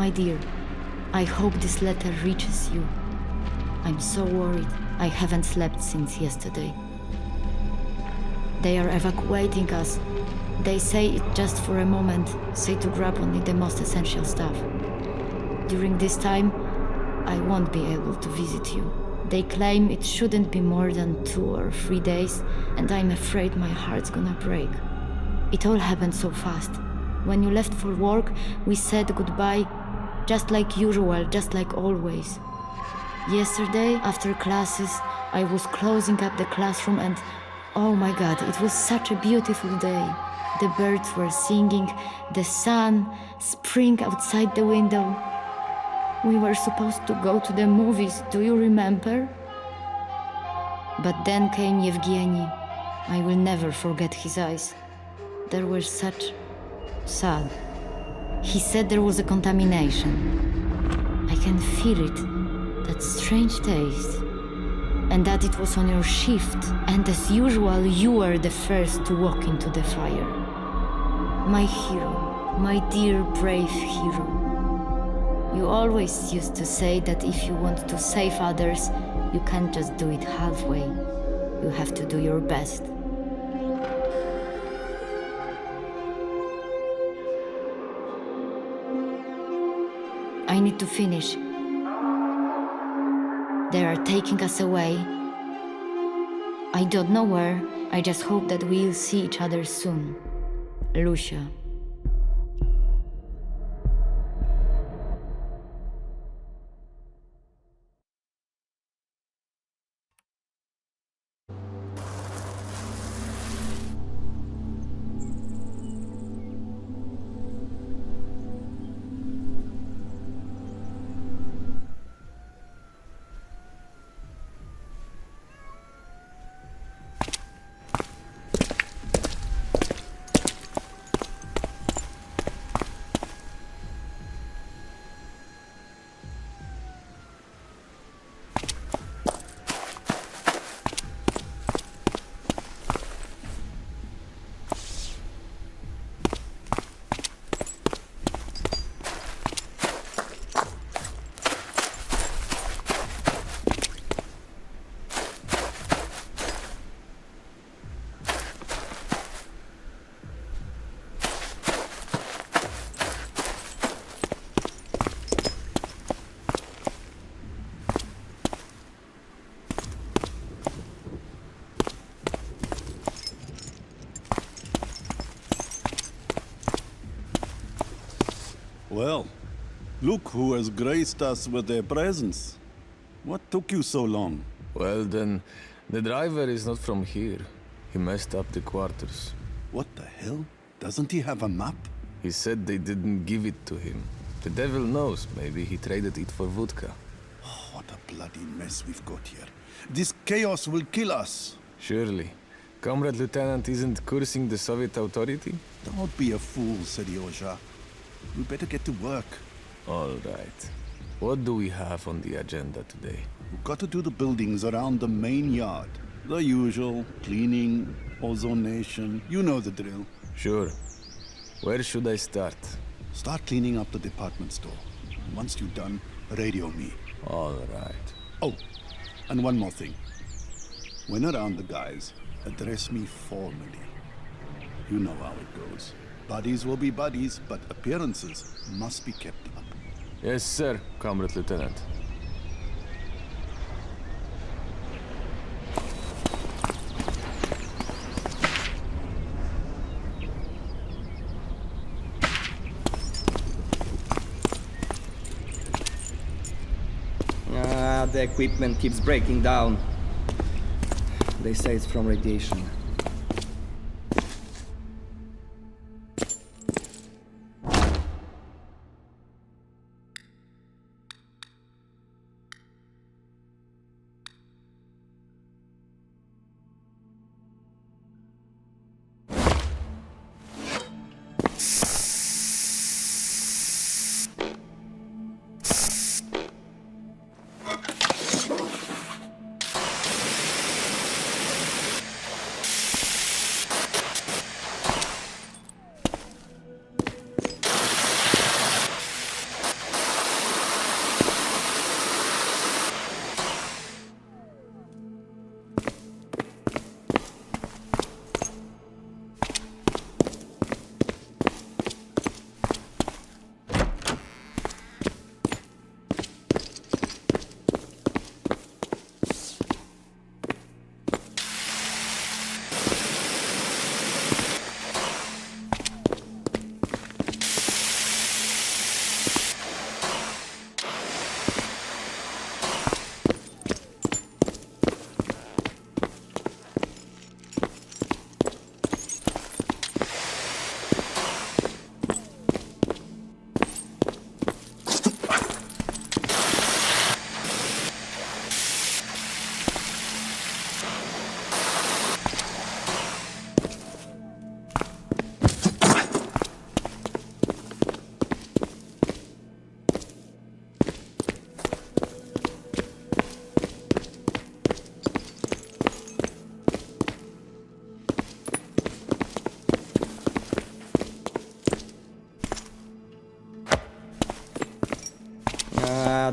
My dear, I hope this letter reaches you. I'm so worried. I haven't slept since yesterday. They are evacuating us. They say it just for a moment, say to grab only the most essential stuff. During this time, I won't be able to visit you. They claim it shouldn't be more than 2 or 3 days, and I'm afraid my heart's gonna break. It all happened so fast. When you left for work, we said goodbye, just like usual, just like always. Yesterday, after classes, I was closing up the classroom and, oh my god, it was such a beautiful day. The birds were singing, the sun, spring outside the window. We were supposed to go to the movies, do you remember? But then came Yevgeny. I will never forget his eyes. They were such sad. He said there was a contamination. I can feel it, that strange taste. And that it was on your shift, and as usual, you were the first to walk into the fire. My hero, my dear brave hero. You always used to say that if you want to save others, you can't just do it halfway. You have to do your best. I need to finish. They are taking us away. I don't know where. I just hope that we'll see each other soon. Lucia. Well, look who has graced us with their presence. What took you so long? Well then, the driver is not from here. He messed up the quarters. What the hell? Doesn't he have a map? He said they didn't give it to him. The devil knows, maybe he traded it for vodka. Oh, what a bloody mess we've got here. This chaos will kill us. Surely. Comrade Lieutenant isn't cursing the Soviet authority? Don't be a fool, Seryoja. We better get to work. All right. What do we have on the agenda today? We've got to do the buildings around the main yard. The usual, cleaning, ozonation, you know the drill. Sure. Where should I start? Start cleaning up the department store. Once you're done, radio me. All right. Oh, and one more thing. When around the guys, address me formally. You know how it goes. Buddies will be buddies, but appearances must be kept up. Yes, sir, Comrade Lieutenant. The equipment keeps breaking down. They say it's from radiation.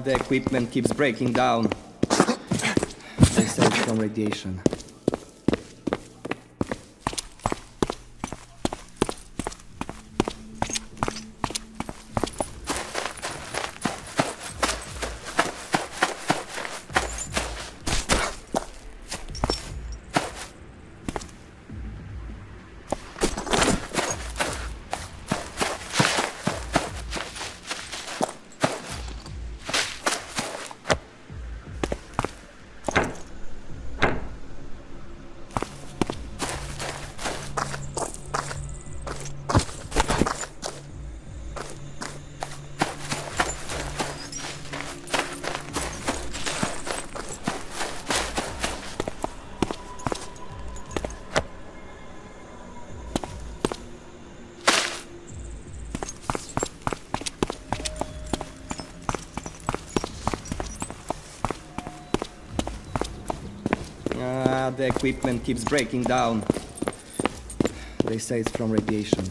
The equipment keeps breaking down. They say it's from radiation. The equipment keeps breaking down. They say it's from radiation.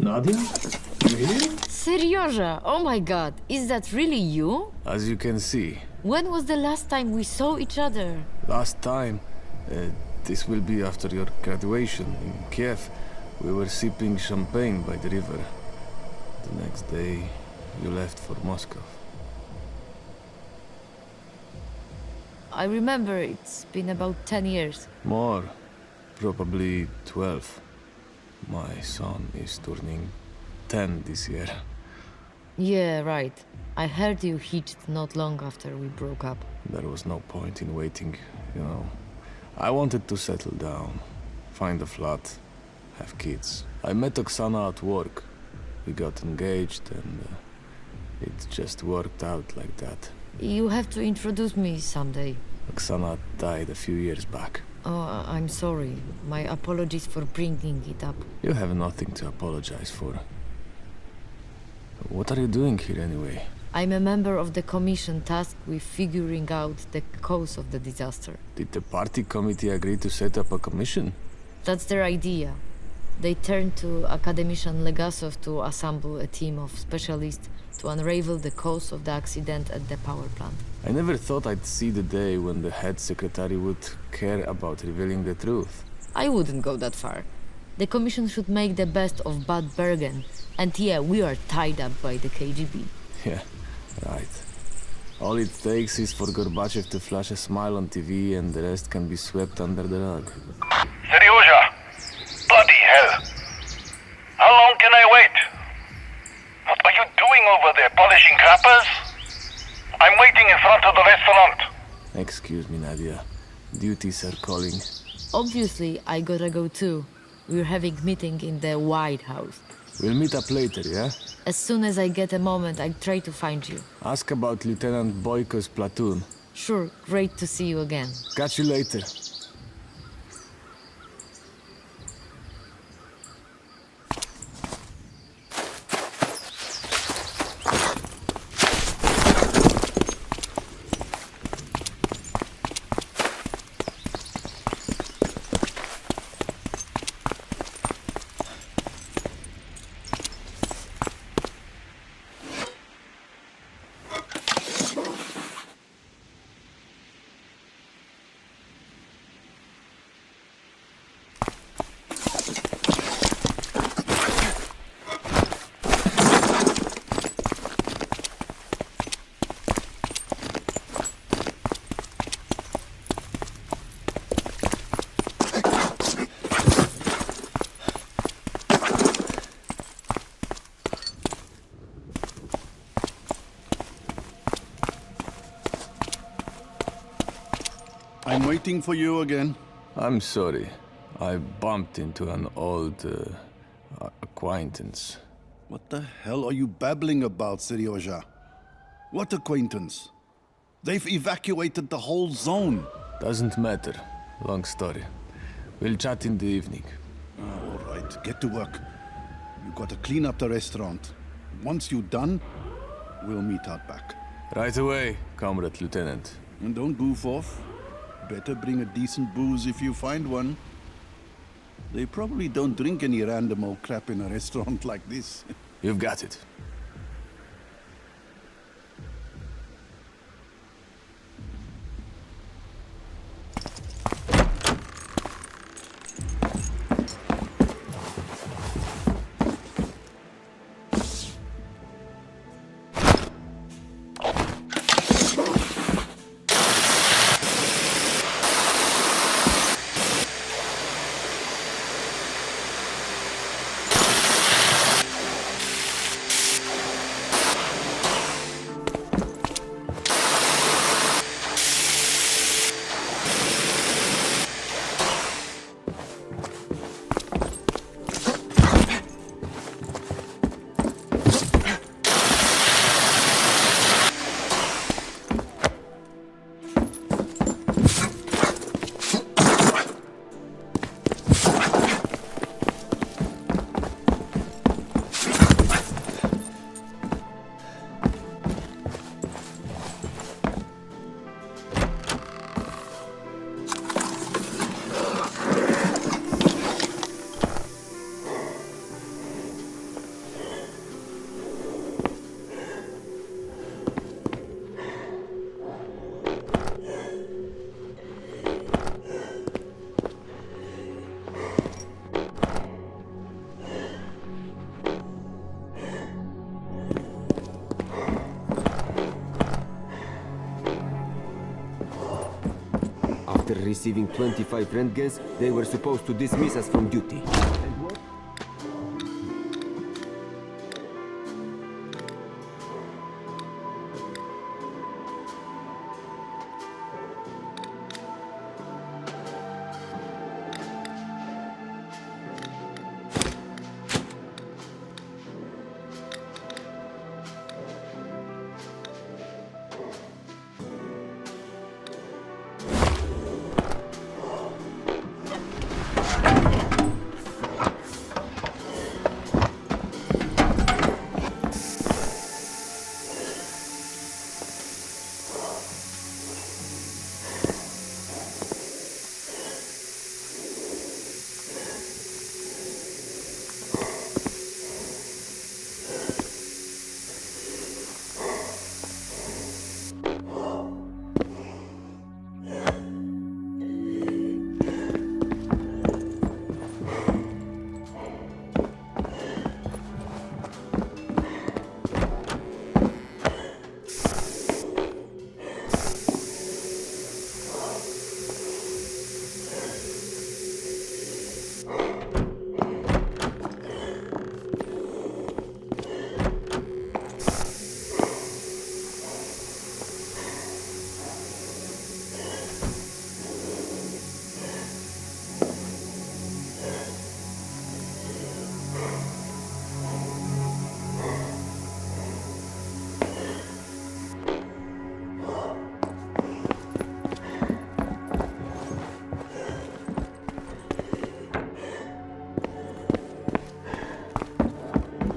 Nadia? You here? Serioja, oh my god, is that really you? As you can see, When was the last time we saw each other? last time, this will be after your graduation in Kiev. We were sipping champagne by the river. The next day, you left for Moscow. I remember it's been about 10 years. More, probably 12. My son is turning 10 this year. Yeah, right. I heard you hitched not long after we broke up. There was no point in waiting, you know. I wanted to settle down, find a flat, have kids. I met Oksana at work. We got engaged and it just worked out like that. You have to introduce me someday. Oksana died a few years back. Oh, I'm sorry. My apologies for bringing it up. You have nothing to apologize for. What are you doing here anyway? I'm a member of the commission tasked with figuring out the cause of the disaster. Did the party committee agree to set up a commission? That's their idea. They turned to academician Legasov to assemble a team of specialists to unravel the cause of the accident at the power plant. I never thought I'd see the day when the head secretary would care about revealing the truth. I wouldn't go that far. The commission should make the best of Bad Bergen. And yeah, we are tied up by the KGB. Yeah, right. All it takes is for Gorbachev to flash a smile on TV and the rest can be swept under the rug. Seryoja! Bloody hell! How long can I wait? What are you doing over there, polishing crappers? I'm waiting in front of the restaurant. Excuse me, Nadia. Duties are calling. Obviously, I gotta go too. We're having meeting in the White House. We'll meet up later, yeah? As soon as I get a moment, I'll try to find you. Ask about Lieutenant Boyko's platoon. Sure, great to see you again. Catch you later. I'm waiting for you again. I'm sorry. I bumped into an old acquaintance. What the hell are you babbling about, Seryoja? What acquaintance? They've evacuated the whole zone. Doesn't matter. Long story. We'll chat in the evening. All right, get to work. You gotta clean up the restaurant. Once you're done, we'll meet out back. Right away, Comrade Lieutenant. And don't goof off. Better bring a decent booze if you find one. They probably don't drink any random old crap in a restaurant like this. You've got it. receiving 25 rentgens, they were supposed to dismiss us from duty.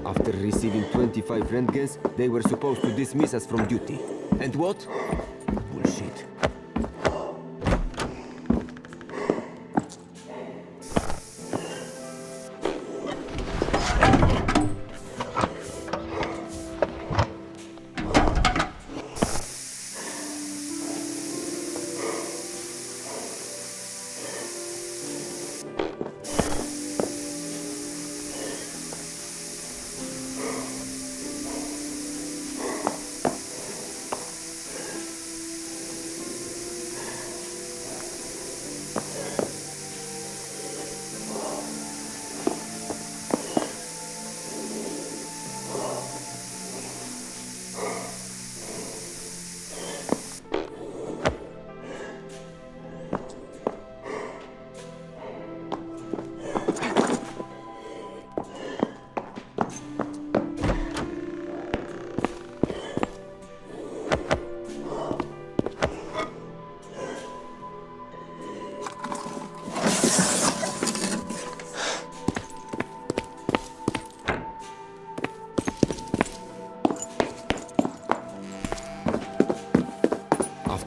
After receiving 25 rentgens, they were supposed to dismiss us from duty. And what? Bullshit.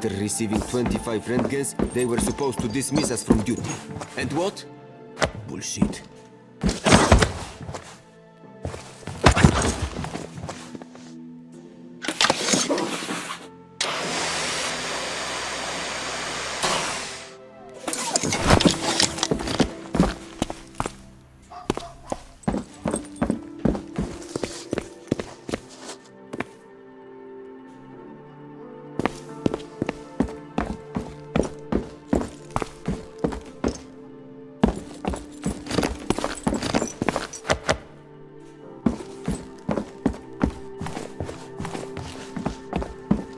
After receiving 25 rentgens, they were supposed to dismiss us from duty. And what? Bullshit.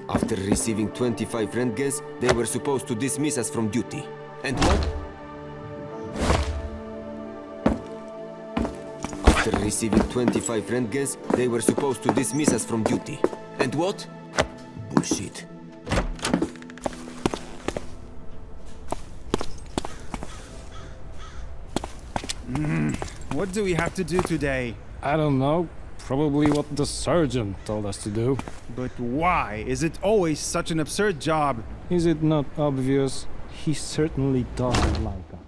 After receiving 25 rentgens, they were supposed to dismiss us from duty. And what? After receiving 25 rentgens, they were supposed to dismiss us from duty. And what? Bullshit. What do we have to do today? I don't know. Probably what the surgeon told us to do. But why? Is it always such an absurd job? Is it not obvious? He certainly doesn't like us.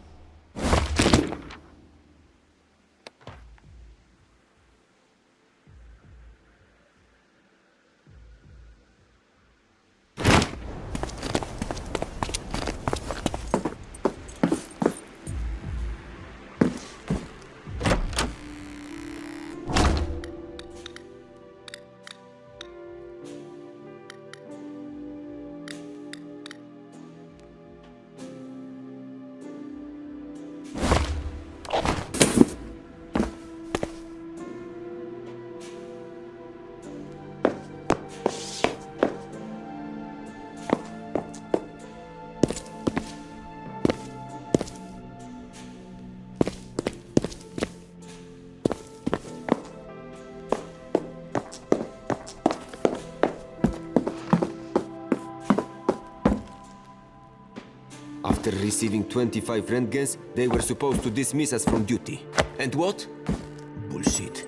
receiving 25 rentgens, they were supposed to dismiss us from duty. And what? Bullshit.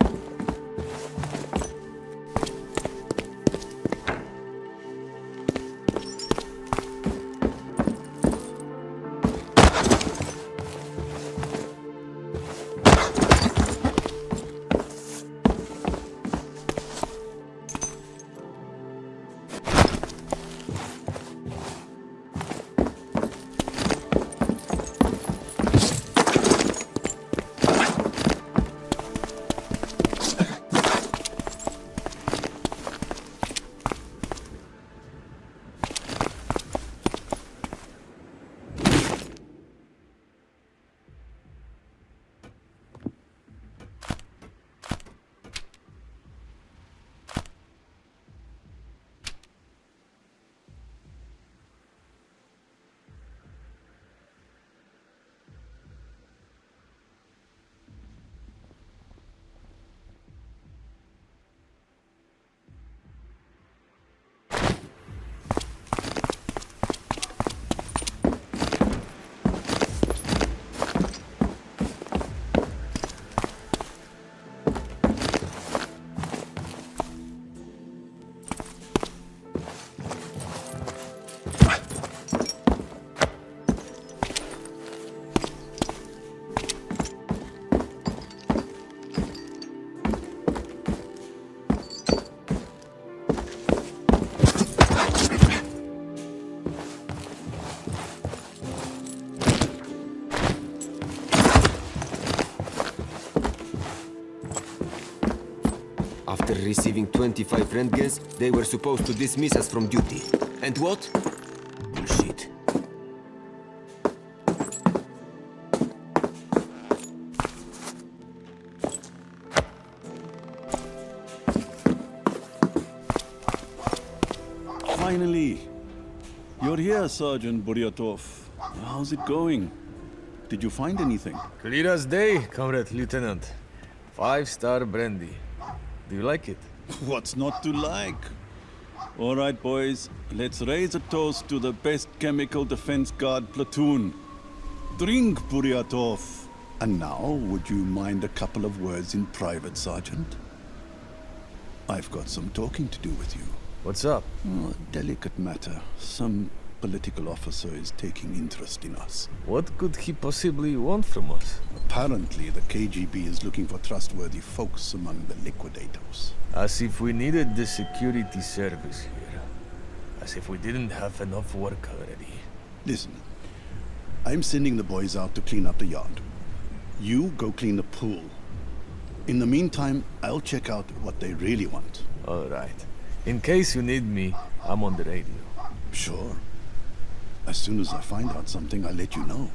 After receiving 25 rentgens, they were supposed to dismiss us from duty. And what? Bullshit. Finally! You're here, Sergeant Buryatov. How's it going? Did you find anything? Clear as day, Comrade Lieutenant. 5-star brandy. Do you like it? What's not to like? All right, boys. Let's raise a toast to the best chemical defense guard platoon. Drink, Buryatov. And now, would you mind a couple of words in private, Sergeant? I've got some talking to do with you. What's up? Oh, a delicate matter. Some political officer is taking interest in us. What could he possibly want from us? Apparently, the KGB is looking for trustworthy folks among the liquidators. As if we needed the security service here. As if we didn't have enough work already. Listen, I'm sending the boys out to clean up the yard. You go clean the pool. In the meantime, I'll check out what they really want. All right. In case you need me, I'm on the radio. Sure. As soon as I find out something, I'll let you know.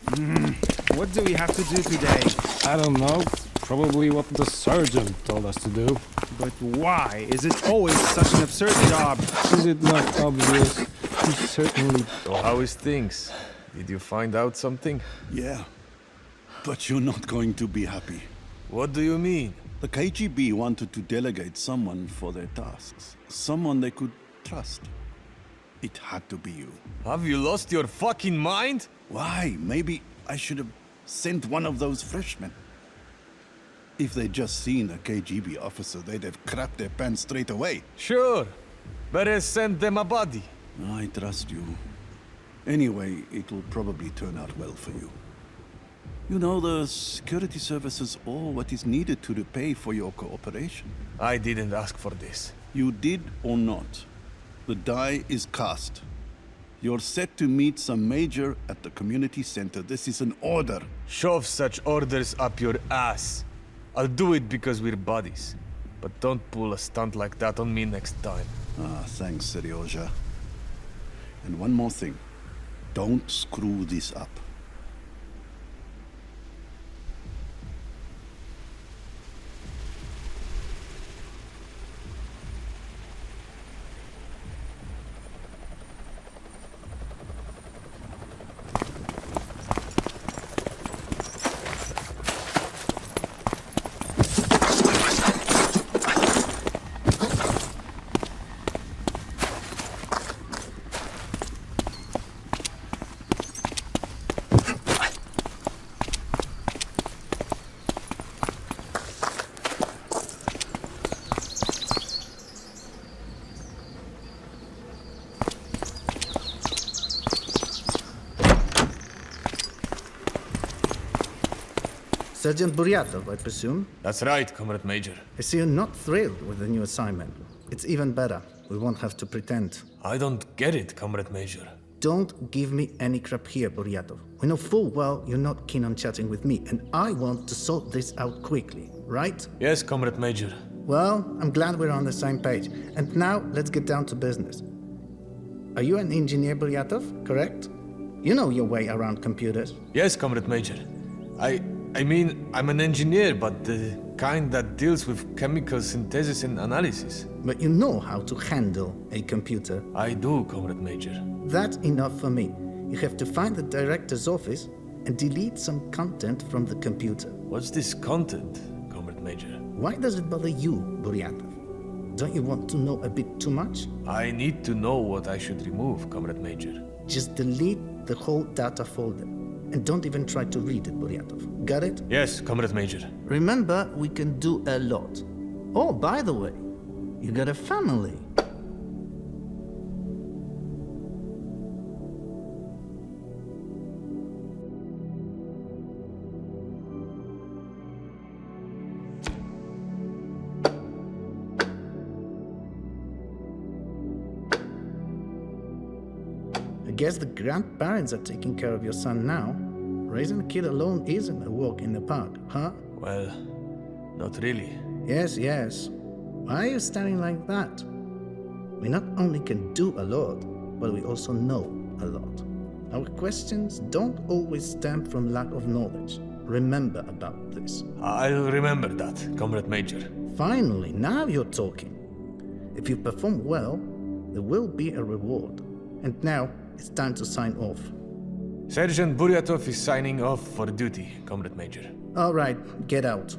What do we have to do today? I don't know. Probably what the sergeant told us to do. But why is it always such an absurd job? Is it not obvious? He certainly So how is things? Did you find out something? Yeah. But you're not going to be happy. What do you mean? The KGB wanted to delegate someone for their tasks. Someone they could trust. It had to be you. Have you lost your fucking mind? Why? Maybe I should have sent one of those freshmen. If they'd just seen a KGB officer, they'd have crapped their pants straight away. Sure. Better send them a body. I trust you. Anyway, it will probably turn out well for you. You know, the security service is all what is needed to repay for your cooperation. I didn't ask for this. You did or not, the die is cast. You're set to meet some major at the community center. This is an order. Shove such orders up your ass. I'll do it because we're buddies. But don't pull a stunt like that on me next time. Ah, thanks, Seryoja. And one more thing. Don't screw this up. Sergeant Buryatov, I presume? That's right, Comrade Major. I see you're not thrilled with the new assignment. It's even better. We won't have to pretend. I don't get it, Comrade Major. Don't give me any crap here, Buryatov. We know full well you're not keen on chatting with me, and I want to sort this out quickly, right? Yes, Comrade Major. Well, I'm glad we're on the same page. And now, let's get down to business. Are you an engineer, Buryatov, correct? You know your way around computers. Yes, Comrade Major. I mean, I'm an engineer, but the kind that deals with chemical synthesis and analysis. But you know how to handle a computer. I do, Comrade Major. That's enough for me. You have to find the director's office and delete some content from the computer. What's this content, Comrade Major? Why does it bother you, Buryatov? Don't you want to know a bit too much? I need to know what I should remove, Comrade Major. Just delete the whole data folder. And don't even try to read it, Buryatov. Got it? Yes, Comrade Major. Remember, we can do a lot. Oh, by the way, you got a family. I guess the grandparents are taking care of your son now. Raising a kid alone isn't a walk in the park, huh? Well, not really. Yes, yes. Why are you staring like that? We not only can do a lot, but we also know a lot. Our questions don't always stem from lack of knowledge. Remember about this. I'll remember that, Comrade Major. Finally, now you're talking. If you perform well, there will be a reward. And now, it's time to sign off. Sergeant Buryatov is signing off for duty, Comrade Major. All right, get out.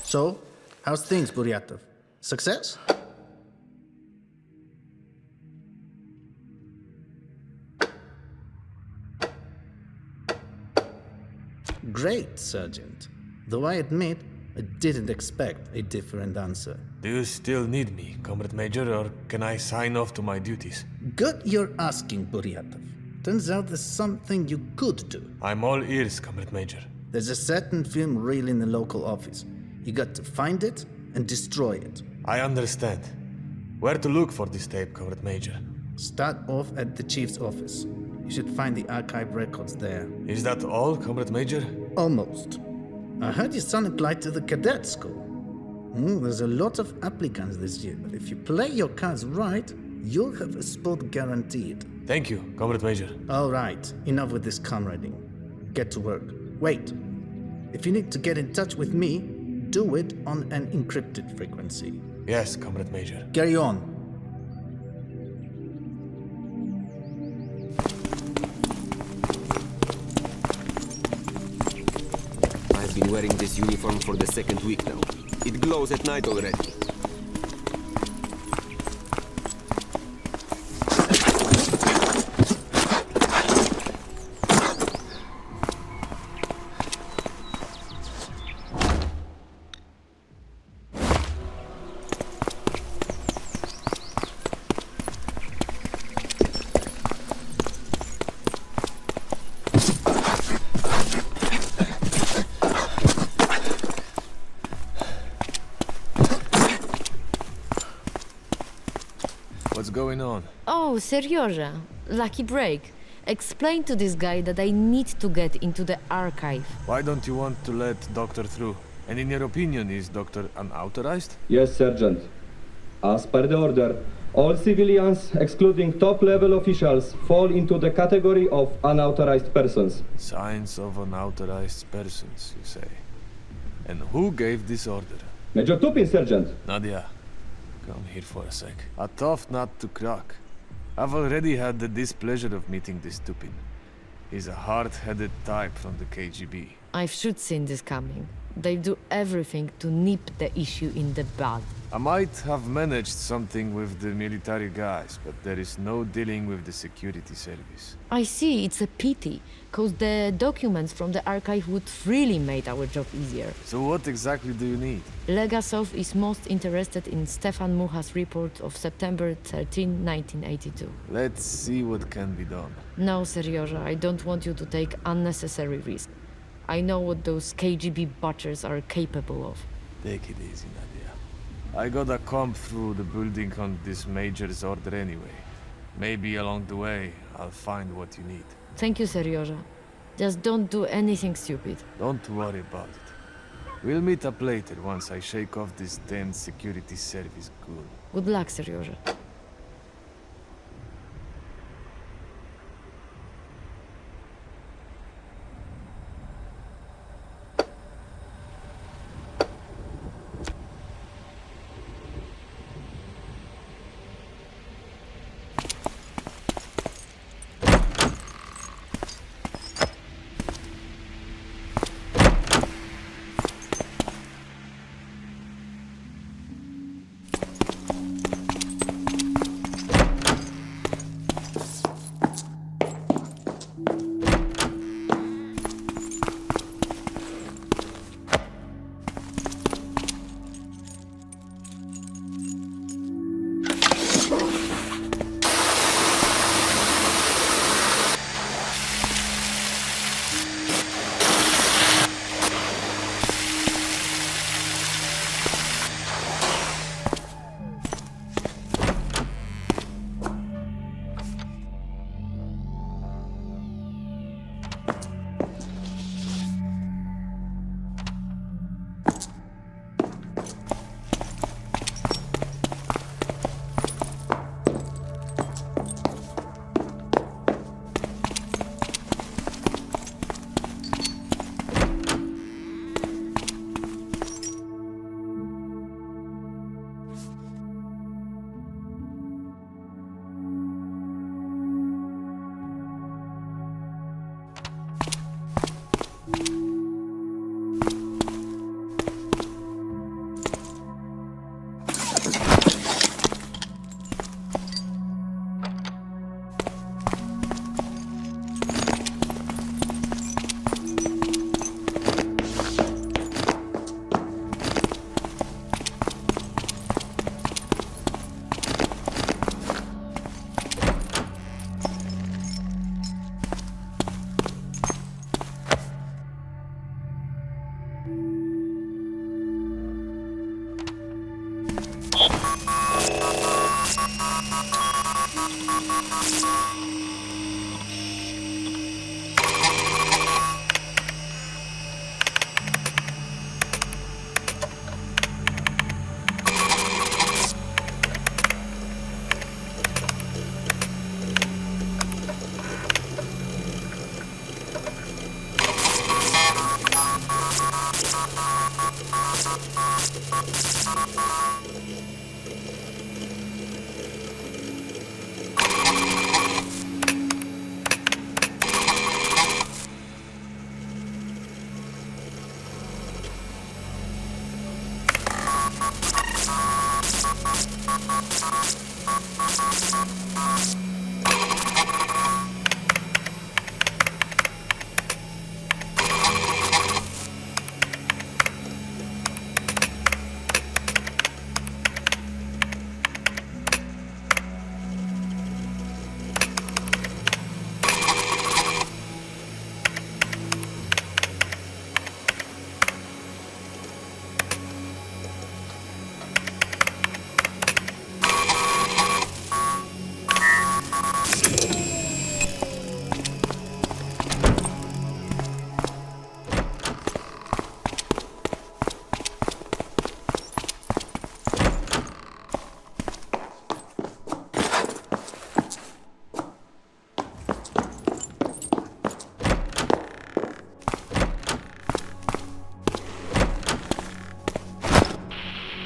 So, how's things, Buryatov? Success? Great, Sergeant. Though I admit, I didn't expect a different answer. Do you still need me, Comrade Major, or can I sign off to my duties? Good you're asking, Buryatov. Turns out there's something you could do. I'm all ears, Comrade Major. There's a certain film reel in the local office. You got to find it and destroy it. I understand. Where to look for this tape, Comrade Major? Start off at the chief's office. You should find the archive records there. Is that all, Comrade Major? Almost. I heard you son applied to the cadet school. There's a lot of applicants this year, but if you play your cards right, you'll have a spot guaranteed. Thank you, Comrade Major. All right, enough with this comrading. Get to work. Wait. If you need to get in touch with me, do it on an encrypted frequency. Yes, Comrade Major. Carry on. I've been wearing this uniform for the second week now. It glows at night already. What's going on? Oh, Serioja. Lucky break. Explain to this guy that I need to get into the archive. Why don't you want to let Doctor through? And in your opinion, is Doctor unauthorized? Yes, Sergeant. As per the order, all civilians, excluding top-level officials, fall into the category of unauthorized persons. Signs of unauthorized persons, you say. And who gave this order? Major Tupin, Sergeant. Nadia, come here for a sec. A tough nut to crack. I've already had the displeasure of meeting this Tupin. He's a hard-headed type from the KGB. I should seen this coming. They do everything to nip the issue in the bud. I might have managed something with the military guys, but there is no dealing with the security service. I see, it's a pity, cause the documents from the archive would really make our job easier. So what exactly do you need? Legasov is most interested in Stefan Mucha's report of September 13, 1982. Let's see what can be done. No, Serioja, I don't want you to take unnecessary risk. I know what those KGB butchers are capable of. Take it easy, Nadia. I gotta comb through the building on this major's order anyway. Maybe along the way, I'll find what you need. Thank you, Serioja. Just don't do anything stupid. Don't worry about it. We'll meet up later once I shake off this damn security service goon. Good luck, Serioja.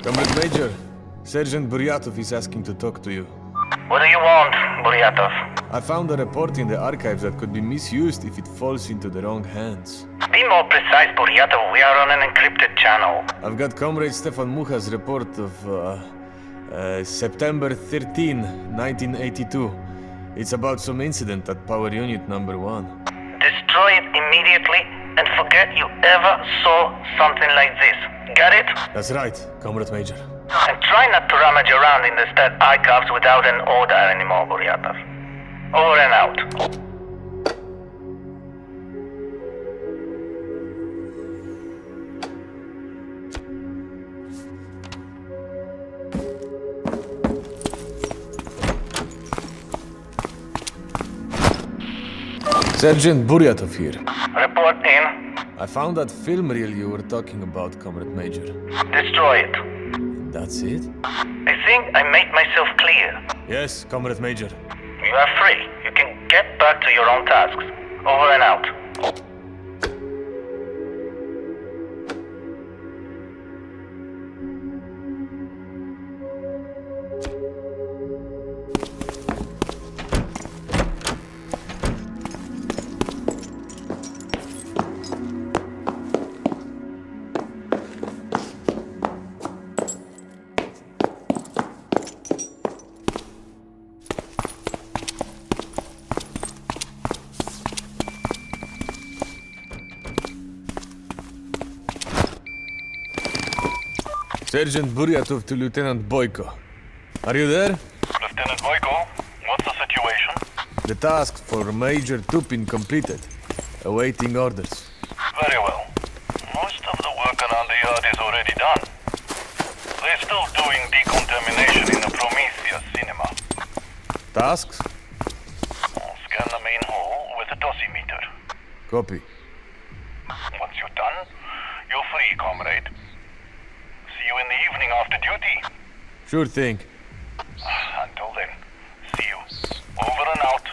Comrade Major, Sergeant Buryatov is asking to talk to you. What do you want, Buryatov? I found a report in the archives that could be misused if it falls into the wrong hands. Be more precise, Buryatov. We are on an encrypted channel. I've got Comrade Stefan Mucha's report of September 13, 1982. It's about some incident at power unit number 1. Destroy it immediately and forget you ever saw something like this. Got it? That's right, Comrade Major. And try not to rummage around in the stat archives without an order anymore, Buryatov. Over and out. Sergeant Buryatov here. Report in. I found that film reel you were talking about, Comrade Major. Destroy it. That's it? I think I made myself clear. Yes, Comrade Major. You are free. You can get back to your own tasks. Over and out. Sergeant Buryatov to Lieutenant Boyko. Are you there? Lieutenant Boyko, what's the situation? The task for Major Tupin completed. Awaiting orders. Very well. Most of the work around the yard is already done. They're still doing decontamination in the Prometheus cinema. Tasks? Scan the main hall with a dosimeter. Copy. Once you're done, you're free, comrade. See you in the evening after duty. Sure thing. Until then, see you. Over and out.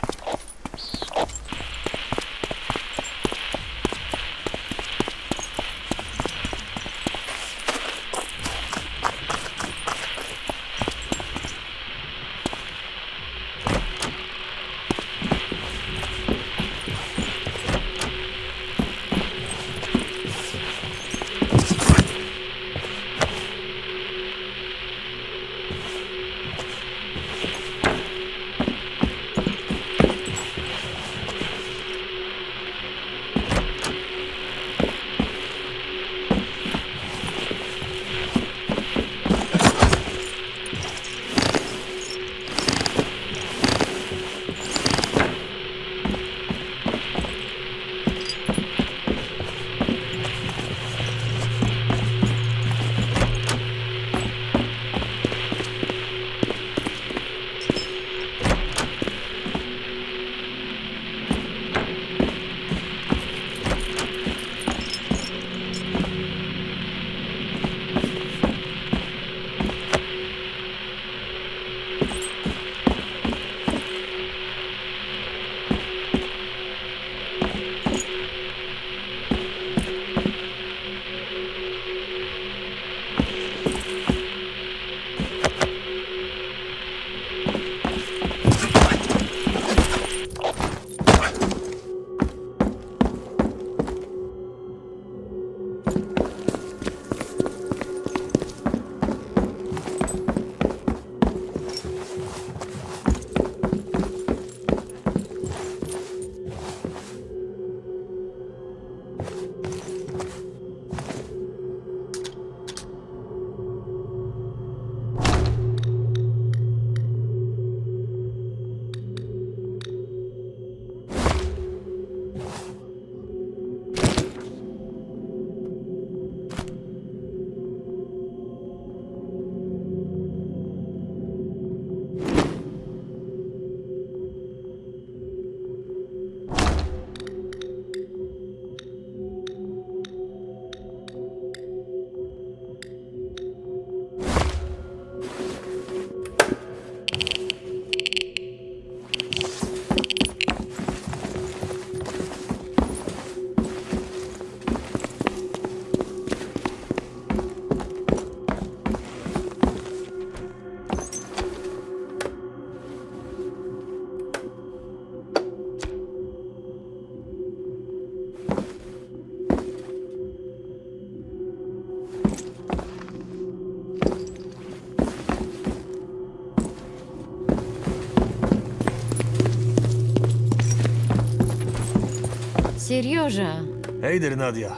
Seryoja! Hey there, Nadia.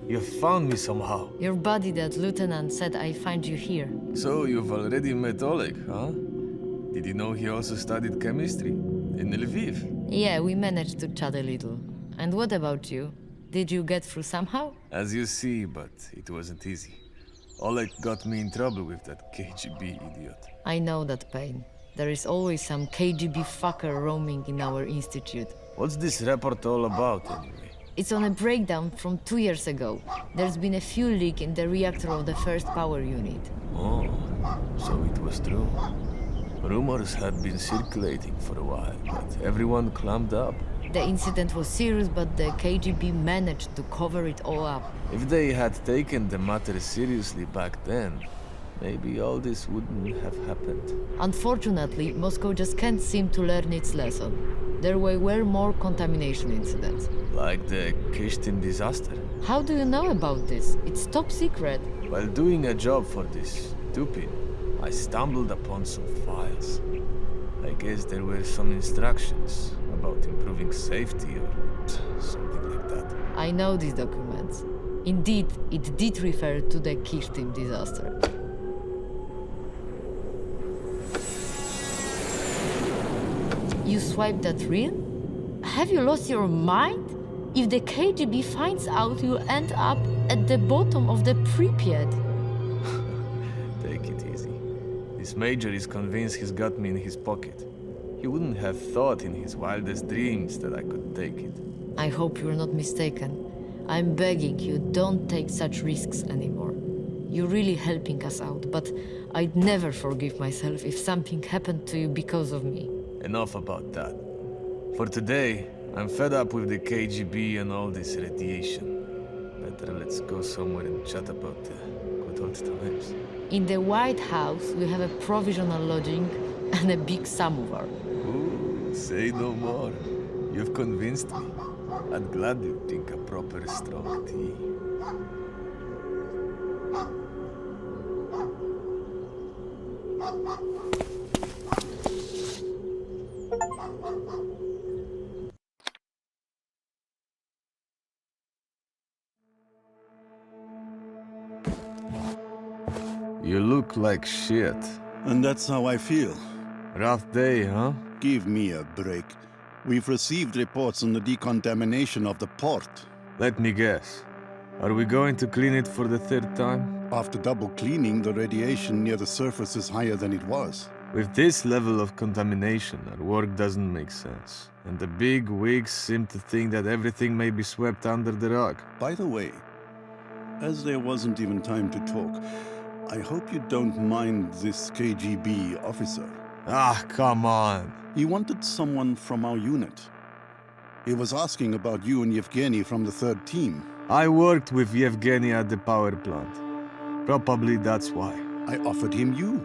You found me somehow. Your buddy, that lieutenant, said I find you here. So you've already met Oleg, huh? Did you know he also studied chemistry? In Lviv? Yeah, we managed to chat a little. And what about you? Did you get through somehow? As you see, but it wasn't easy. Oleg got me in trouble with that KGB idiot. I know that pain. There is always some KGB fucker roaming in our institute. What's this report all about, anyway? It's on a breakdown from 2 years ago. There's been a fuel leak in the reactor of the first power unit. Oh, so it was true. Rumors had been circulating for a while, but everyone clammed up. The incident was serious, but the KGB managed to cover it all up. If they had taken the matter seriously back then, maybe all this wouldn't have happened. Unfortunately, Moscow just can't seem to learn its lesson. There were more contamination incidents. Like the Kishtin disaster. How do you know about this? It's top secret. While doing a job for this Tupin, I stumbled upon some files. I guess there were some instructions about improving safety or something like that. I know these documents. Indeed, it did refer to the Kishtin disaster. You swiped that reel? Have you lost your mind? If the KGB finds out, you'll end up at the bottom of the Pripyat. Take it easy. This major is convinced he's got me in his pocket. He wouldn't have thought in his wildest dreams that I could take it. I hope you're not mistaken. I'm begging you, don't take such risks anymore. You're really helping us out, but I'd never forgive myself if something happened to you because of me. Enough about that. For today, I'm fed up with the KGB and all this radiation. Better let's go somewhere and chat about the good old times. In the White House, we have a provisional lodging and a big samovar. Ooh, say no more. You've convinced me. I'd gladly drink a proper strong tea. You look like shit. And that's how I feel. Rough day, huh? Give me a break. We've received reports on the decontamination of the port. Let me guess. Are we going to clean it for the third time? After double cleaning, the radiation near the surface is higher than it was. With this level of contamination, our work doesn't make sense. And the big wigs seem to think that everything may be swept under the rug. By the way, as there wasn't even time to talk, I hope you don't mind this KGB officer. Ah, come on. He wanted someone from our unit. He was asking about you and Yevgeny from the third team. I worked with Yevgeny at the power plant. Probably that's why. I offered him you.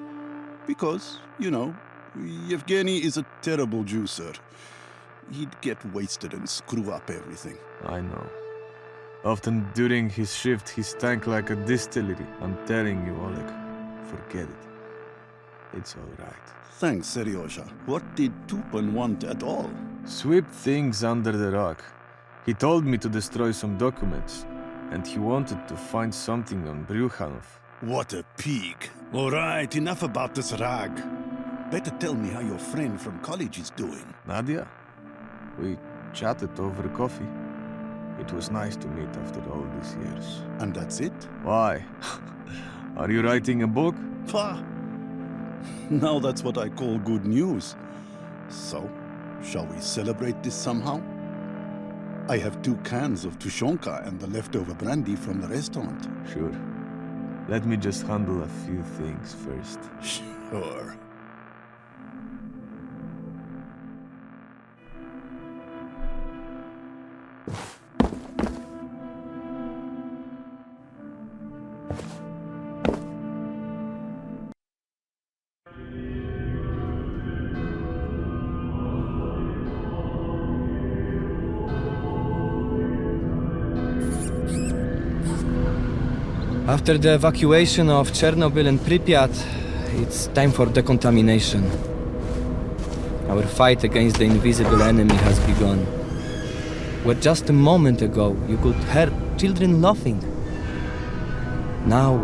Because, you know, Yevgeny is a terrible juicer. He'd get wasted and screw up everything. I know. Often during his shift, he stank like a distillery. I'm telling you, Oleg, forget it. It's all right. Thanks, Seryozha. What did Tupan want at all? Sweep things under the rug. He told me to destroy some documents, and he wanted to find something on Bryukhanov. What a pig. All right, enough about this rag. Better tell me how your friend from college is doing. Nadia? We chatted over coffee. It was nice to meet after all these years. And that's it? Why? Are you writing a book? Pah! Now that's what I call good news. So, shall we celebrate this somehow? I have 2 cans of tushonka and the leftover brandy from the restaurant. Sure. Let me just handle a few things first. Sure. After the evacuation of Chernobyl and Pripyat, it's time for decontamination. Our fight against the invisible enemy has begun. Where just a moment ago you could hear children laughing. Now,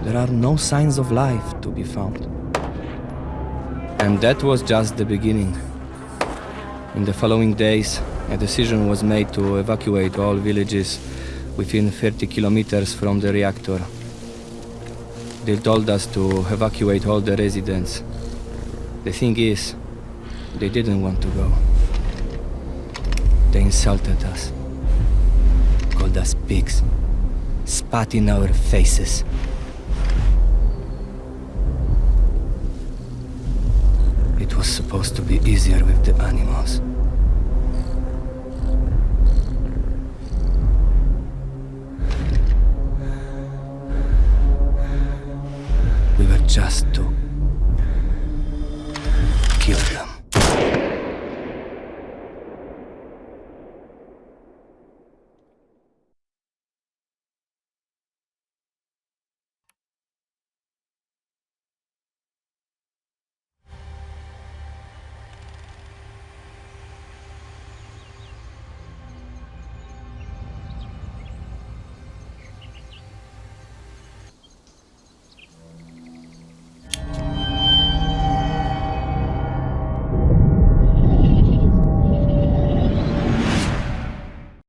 there are no signs of life to be found. And that was just the beginning. In the following days, a decision was made to evacuate all villages within 30 kilometers from the reactor. They told us to evacuate all the residents. The thing is, they didn't want to go. They insulted us, called us pigs, spat in our faces. It was supposed to be easier with the animals.